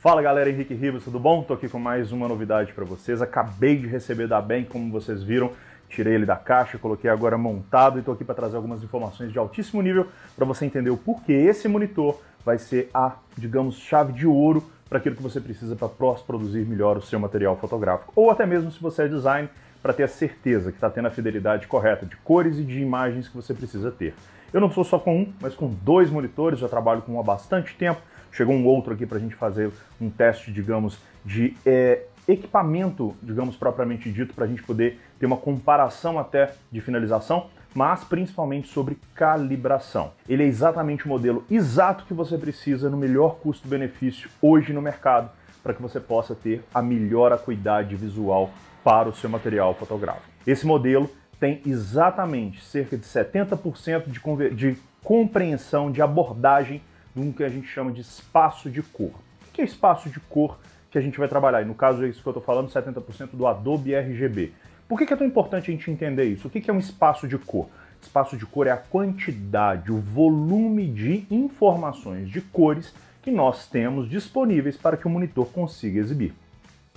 Fala galera, Henrique Rivas, tudo bom? Tô aqui com mais uma novidade para vocês. Acabei de receber da BEM, como vocês viram, tirei ele da caixa, coloquei agora montado e tô aqui para trazer algumas informações de altíssimo nível para você entender o porquê esse monitor vai ser a, digamos, chave de ouro para aquilo que você precisa para produzir melhor o seu material fotográfico. Ou até mesmo se você é design, para ter a certeza que está tendo a fidelidade correta de cores e de imagens que você precisa ter. Eu não sou só com um, mas com dois monitores, já trabalho com um há bastante tempo. Chegou um outro aqui para a gente fazer um teste, digamos, de equipamento, digamos, propriamente dito, para a gente poder ter uma comparação até de finalização, mas principalmente sobre calibração. Ele é exatamente o modelo exato que você precisa no melhor custo-benefício hoje no mercado, para que você possa ter a melhor acuidade visual para o seu material fotográfico. Esse modelo tem exatamente cerca de 70% de compreensão, de abordagem do que a gente chama de espaço de cor. O que é espaço de cor que a gente vai trabalhar? E no caso é isso que eu estou falando, 70% do Adobe RGB. Por que é tão importante a gente entender isso? O que é um espaço de cor? Espaço de cor é a quantidade, o volume de informações de cores que nós temos disponíveis para que o monitor consiga exibir.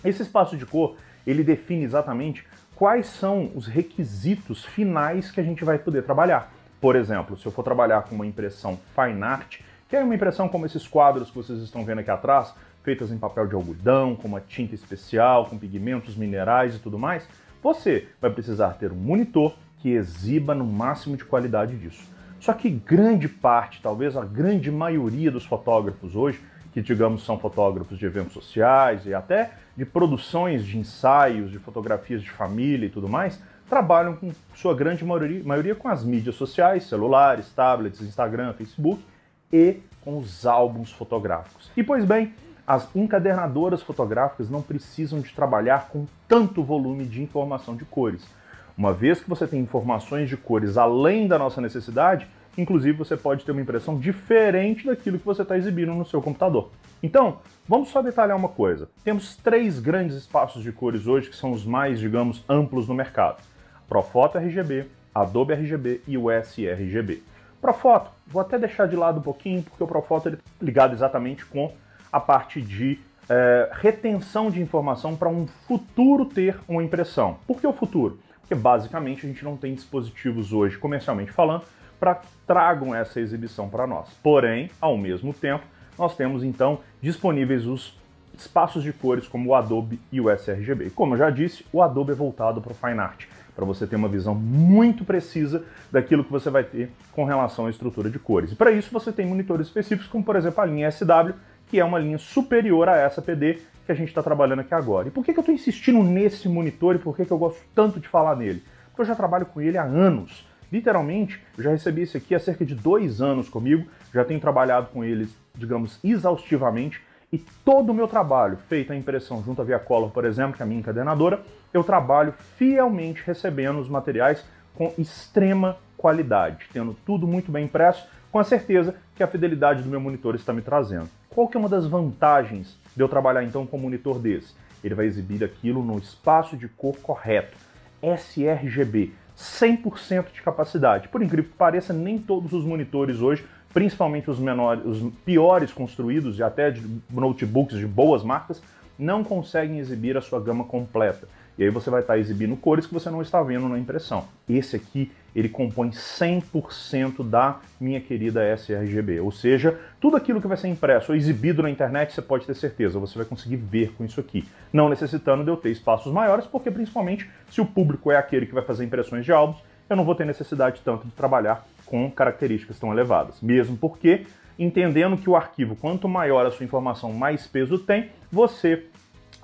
Esse espaço de cor, ele define exatamente quais são os requisitos finais que a gente vai poder trabalhar. Por exemplo, se eu for trabalhar com uma impressão fine art, que é uma impressão como esses quadros que vocês estão vendo aqui atrás, feitas em papel de algodão, com uma tinta especial, com pigmentos minerais e tudo mais, você vai precisar ter um monitor que exiba no máximo de qualidade disso. Só que grande parte, talvez a grande maioria dos fotógrafos hoje, que digamos são fotógrafos de eventos sociais e até de produções de ensaios, de fotografias de família e tudo mais, trabalham com sua grande maioria com as mídias sociais, celulares, tablets, Instagram, Facebook e com os álbuns fotográficos. E pois bem, as encadernadoras fotográficas não precisam de trabalhar com tanto volume de informação de cores. Uma vez que você tem informações de cores além da nossa necessidade, inclusive você pode ter uma impressão diferente daquilo que você está exibindo no seu computador. Então, vamos só detalhar uma coisa. Temos três grandes espaços de cores hoje que são os mais, digamos, amplos no mercado. Profoto RGB, Adobe RGB e o sRGB. Profoto, vou até deixar de lado um pouquinho, porque o Profoto ele é ligado exatamente com a parte de retenção de informação para um futuro ter uma impressão. Por que o futuro? Porque basicamente a gente não tem dispositivos hoje, comercialmente falando, para que tragam essa exibição para nós. Porém, ao mesmo tempo, nós temos então disponíveis os espaços de cores como o Adobe e o sRGB. E como eu já disse, o Adobe é voltado para o Fine Art, para você ter uma visão muito precisa daquilo que você vai ter com relação à estrutura de cores. E para isso você tem monitores específicos, como por exemplo a linha SW, que é uma linha superior a essa PD que a gente está trabalhando aqui agora. E por que eu estou insistindo nesse monitor e por que eu gosto tanto de falar nele? Porque eu já trabalho com ele há anos. Literalmente, eu já recebi esse aqui há cerca de 2 anos comigo, já tenho trabalhado com eles, digamos, exaustivamente, e todo o meu trabalho, feito a impressão junto à Viacolor, por exemplo, que é a minha encadenadora, eu trabalho fielmente recebendo os materiais com extrema qualidade, tendo tudo muito bem impresso, com a certeza que a fidelidade do meu monitor está me trazendo. Qual que é uma das vantagens de eu trabalhar então com um monitor desse? Ele vai exibir aquilo no espaço de cor correto, sRGB, 100% de capacidade. Por incrível que pareça, nem todos os monitores hoje, principalmente os menores, os piores construídos e até de notebooks de boas marcas, não conseguem exibir a sua gama completa. E aí você vai estar exibindo cores que você não está vendo na impressão. Esse aqui, ele compõe 100% da minha querida sRGB. Ou seja, tudo aquilo que vai ser impresso ou exibido na internet, você pode ter certeza, você vai conseguir ver com isso aqui. Não necessitando de eu ter espaços maiores, porque principalmente se o público é aquele que vai fazer impressões de álbuns, eu não vou ter necessidade tanto de trabalhar com características tão elevadas. Mesmo porque, entendendo que o arquivo, quanto maior a sua informação, mais peso tem, você,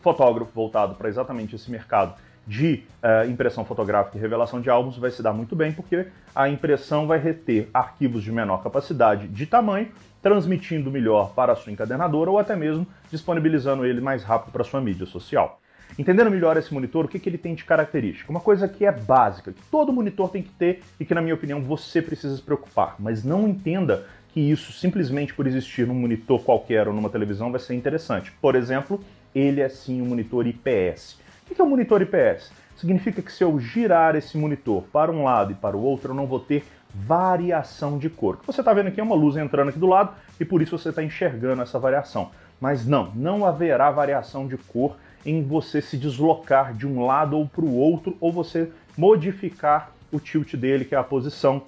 fotógrafo voltado para exatamente esse mercado de impressão fotográfica e revelação de álbuns, vai se dar muito bem, porque a impressão vai reter arquivos de menor capacidade de tamanho, transmitindo melhor para a sua encadenadora ou até mesmo disponibilizando ele mais rápido para a sua mídia social. Entendendo melhor esse monitor, o que ele tem de característica? Uma coisa que é básica, que todo monitor tem que ter e que, na minha opinião, você precisa se preocupar. Mas não entenda que isso, simplesmente por existir num monitor qualquer ou numa televisão, vai ser interessante. Por exemplo, ele é sim um monitor IPS. O que é um monitor IPS? Significa que se eu girar esse monitor para um lado e para o outro, eu não vou ter variação de cor. O que você está vendo aqui é uma luz entrando aqui do lado e por isso você está enxergando essa variação. Mas não haverá variação de cor em você se deslocar de um lado ou para o outro, ou você modificar o tilt dele, que é a posição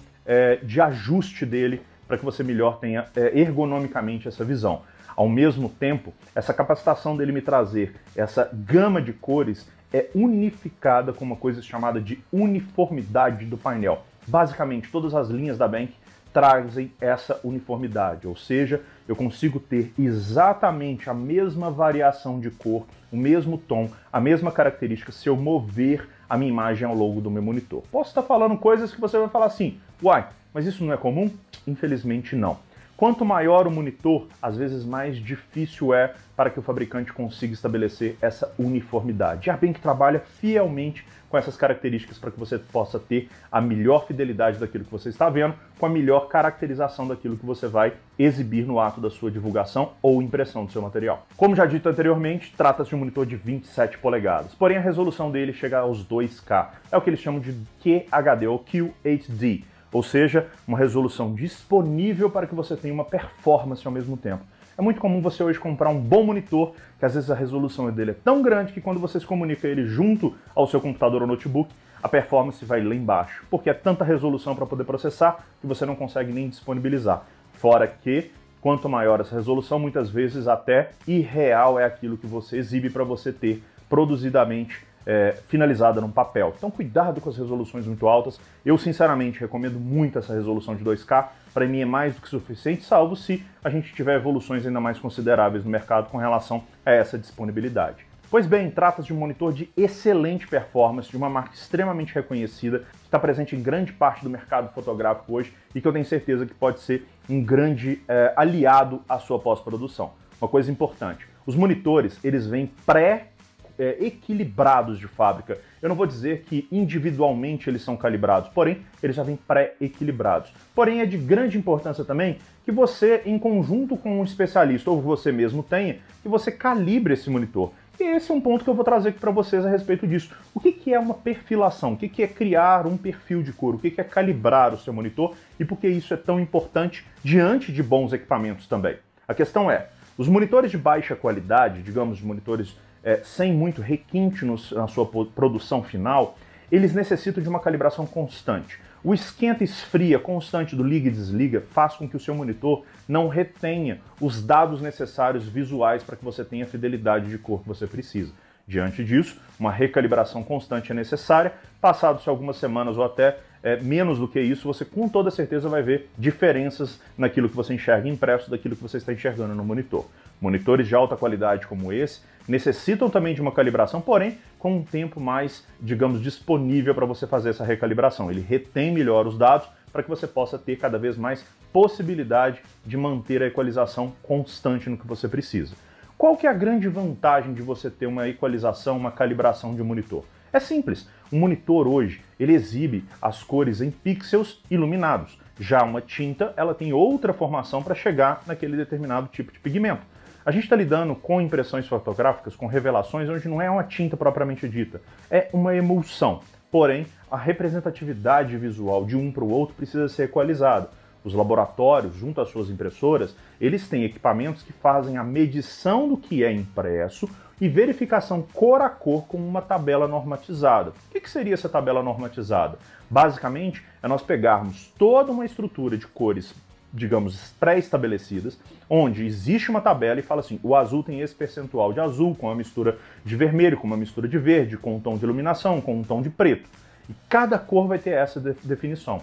de ajuste dele, para que você melhor tenha ergonomicamente essa visão. Ao mesmo tempo, essa capacitação dele me trazer essa gama de cores é unificada com uma coisa chamada de uniformidade do painel. Basicamente, todas as linhas da Bank trazem essa uniformidade, ou seja, eu consigo ter exatamente a mesma variação de cor, o mesmo tom, a mesma característica se eu mover a minha imagem ao longo do meu monitor. Posso estar falando coisas que você vai falar assim, uai, mas isso não é comum? Infelizmente não. Quanto maior o monitor, às vezes mais difícil é para que o fabricante consiga estabelecer essa uniformidade. A Bank trabalha fielmente com essas características para que você possa ter a melhor fidelidade daquilo que você está vendo, com a melhor caracterização daquilo que você vai exibir no ato da sua divulgação ou impressão do seu material. Como já dito anteriormente, trata-se de um monitor de 27 polegadas, porém a resolução dele chega aos 2K, é o que eles chamam de QHD ou QHD. Ou seja, uma resolução disponível para que você tenha uma performance ao mesmo tempo. É muito comum você hoje comprar um bom monitor, que às vezes a resolução dele é tão grande que quando você se comunica ele junto ao seu computador ou notebook, a performance vai lá embaixo, porque é tanta resolução para poder processar que você não consegue nem disponibilizar. Fora que, quanto maior essa resolução, muitas vezes até irreal é aquilo que você exibe para você ter produzidamente finalizada num papel. Então cuidado com as resoluções muito altas. Eu sinceramente recomendo muito essa resolução de 2K, para mim é mais do que suficiente, salvo se a gente tiver evoluções ainda mais consideráveis no mercado com relação a essa disponibilidade. Pois bem, trata-se de um monitor de excelente performance, de uma marca extremamente reconhecida, que está presente em grande parte do mercado fotográfico hoje e que eu tenho certeza que pode ser um grande aliado à sua pós-produção. Uma coisa importante, os monitores eles vêm equilibrados de fábrica. Eu não vou dizer que individualmente eles são calibrados, porém, eles já vêm pré-equilibrados. Porém, é de grande importância também que você, em conjunto com um especialista, ou você mesmo tenha, que você calibre esse monitor. E esse é um ponto que eu vou trazer aqui para vocês a respeito disso. O que é uma perfilação? O que é criar um perfil de cor? O que é calibrar o seu monitor? E por que isso é tão importante diante de bons equipamentos também? A questão é, os monitores de baixa qualidade, digamos, monitores sem muito requinte na sua produção final, eles necessitam de uma calibração constante. O esquenta e esfria constante do liga e desliga faz com que o seu monitor não retenha os dados necessários visuais para que você tenha a fidelidade de cor que você precisa. Diante disso, uma recalibração constante é necessária. Passados algumas semanas ou até menos do que isso, você com toda certeza vai ver diferenças naquilo que você enxerga impresso daquilo que você está enxergando no monitor. Monitores de alta qualidade como esse necessitam também de uma calibração, porém com um tempo mais, digamos, disponível para você fazer essa recalibração. Ele retém melhor os dados para que você possa ter cada vez mais possibilidade de manter a equalização constante no que você precisa. Qual que é a grande vantagem de você ter uma equalização, uma calibração de um monitor? É simples. Um monitor hoje, ele exibe as cores em pixels iluminados. Já uma tinta, ela tem outra formação para chegar naquele determinado tipo de pigmento. A gente está lidando com impressões fotográficas, com revelações, onde não é uma tinta propriamente dita, é uma emulsão. Porém, a representatividade visual de um para o outro precisa ser equalizada. Os laboratórios, junto às suas impressoras, eles têm equipamentos que fazem a medição do que é impresso e verificação cor a cor com uma tabela normatizada. O que seria essa tabela normatizada? Basicamente, é nós pegarmos toda uma estrutura de cores, digamos, pré-estabelecidas, onde existe uma tabela e fala assim, o azul tem esse percentual de azul, com uma mistura de vermelho, com uma mistura de verde, com um tom de iluminação, com um tom de preto. E cada cor vai ter essa definição.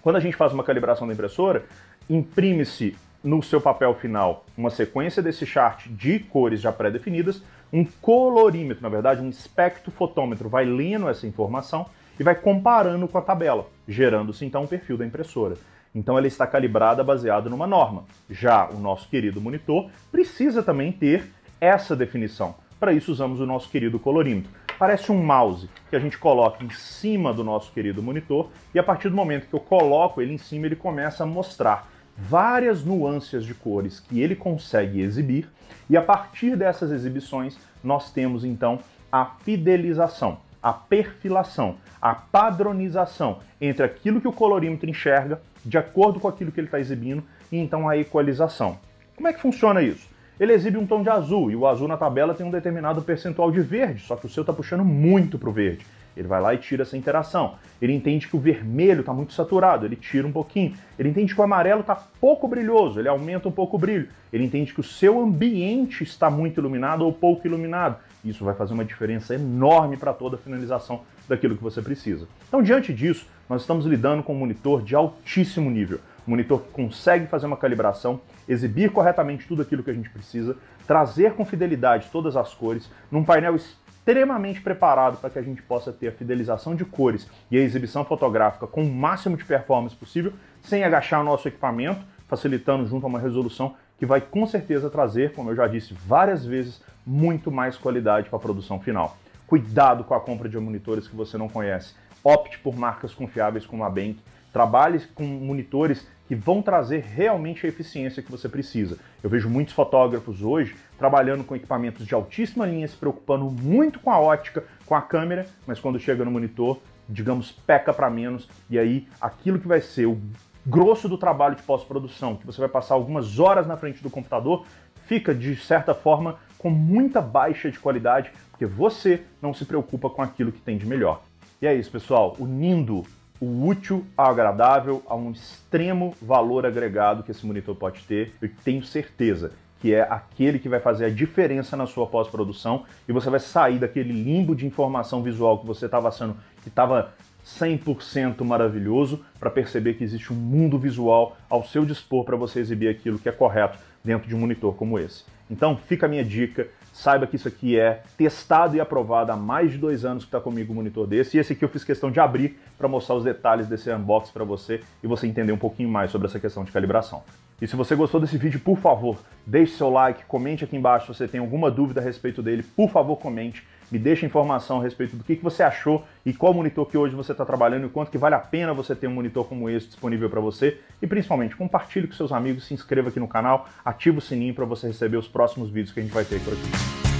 Quando a gente faz uma calibração da impressora, imprime-se no seu papel final uma sequência desse chart de cores já pré-definidas, um colorímetro, na verdade, um espectrofotômetro vai lendo essa informação e vai comparando com a tabela, gerando-se então um perfil da impressora. Então ela está calibrada baseada numa norma. Já o nosso querido monitor precisa também ter essa definição. Para isso usamos o nosso querido colorímetro. Parece um mouse que a gente coloca em cima do nosso querido monitor e a partir do momento que eu coloco ele em cima, ele começa a mostrar várias nuances de cores que ele consegue exibir e a partir dessas exibições nós temos então a fidelização, a perfilação, a padronização entre aquilo que o colorímetro enxerga de acordo com aquilo que ele está exibindo e então a equalização. Como é que funciona isso? ele exibe um tom de azul, e o azul na tabela tem um determinado percentual de verde, só que o seu está puxando muito para o verde. Ele vai lá e tira essa interação. Ele entende que o vermelho está muito saturado, ele tira um pouquinho. Ele entende que o amarelo está pouco brilhoso, ele aumenta um pouco o brilho. Ele entende que o seu ambiente está muito iluminado ou pouco iluminado. Isso vai fazer uma diferença enorme para toda a finalização daquilo que você precisa. Então, diante disso, nós estamos lidando com um monitor de altíssimo nível. Um monitor que consegue fazer uma calibração, exibir corretamente tudo aquilo que a gente precisa, trazer com fidelidade todas as cores, num painel extremamente preparado para que a gente possa ter a fidelização de cores e a exibição fotográfica com o máximo de performance possível, sem agachar o nosso equipamento, facilitando junto a uma resolução que vai com certeza trazer, como eu já disse várias vezes, muito mais qualidade para a produção final. Cuidado com a compra de monitores que você não conhece. Opte por marcas confiáveis como a Bank. Trabalhe com monitores que vão trazer realmente a eficiência que você precisa. Eu vejo muitos fotógrafos hoje trabalhando com equipamentos de altíssima linha, se preocupando muito com a ótica, com a câmera, mas quando chega no monitor, digamos, peca para menos, e aí aquilo que vai ser o grosso do trabalho de pós-produção, que você vai passar algumas horas na frente do computador, fica, de certa forma, com muita baixa de qualidade, porque você não se preocupa com aquilo que tem de melhor. E é isso, pessoal, unindo o útil ao agradável, a um extremo valor agregado que esse monitor pode ter, eu tenho certeza que é aquele que vai fazer a diferença na sua pós-produção e você vai sair daquele limbo de informação visual que você estava achando que estava 100% maravilhoso, para perceber que existe um mundo visual ao seu dispor para você exibir aquilo que é correto dentro de um monitor como esse. Então fica a minha dica, saiba que isso aqui é testado e aprovado há mais de 2 anos que está comigo um monitor desse, e esse aqui eu fiz questão de abrir para mostrar os detalhes desse unboxing para você e você entender um pouquinho mais sobre essa questão de calibração. E se você gostou desse vídeo, por favor, deixe seu like, comente aqui embaixo se você tem alguma dúvida a respeito dele, por favor comente, me deixe informação a respeito do que você achou e qual monitor que hoje você está trabalhando e quanto que vale a pena você ter um monitor como esse disponível para você, e principalmente compartilhe com seus amigos, se inscreva aqui no canal, ative o sininho para você receber os próximos vídeos que a gente vai ter por aqui.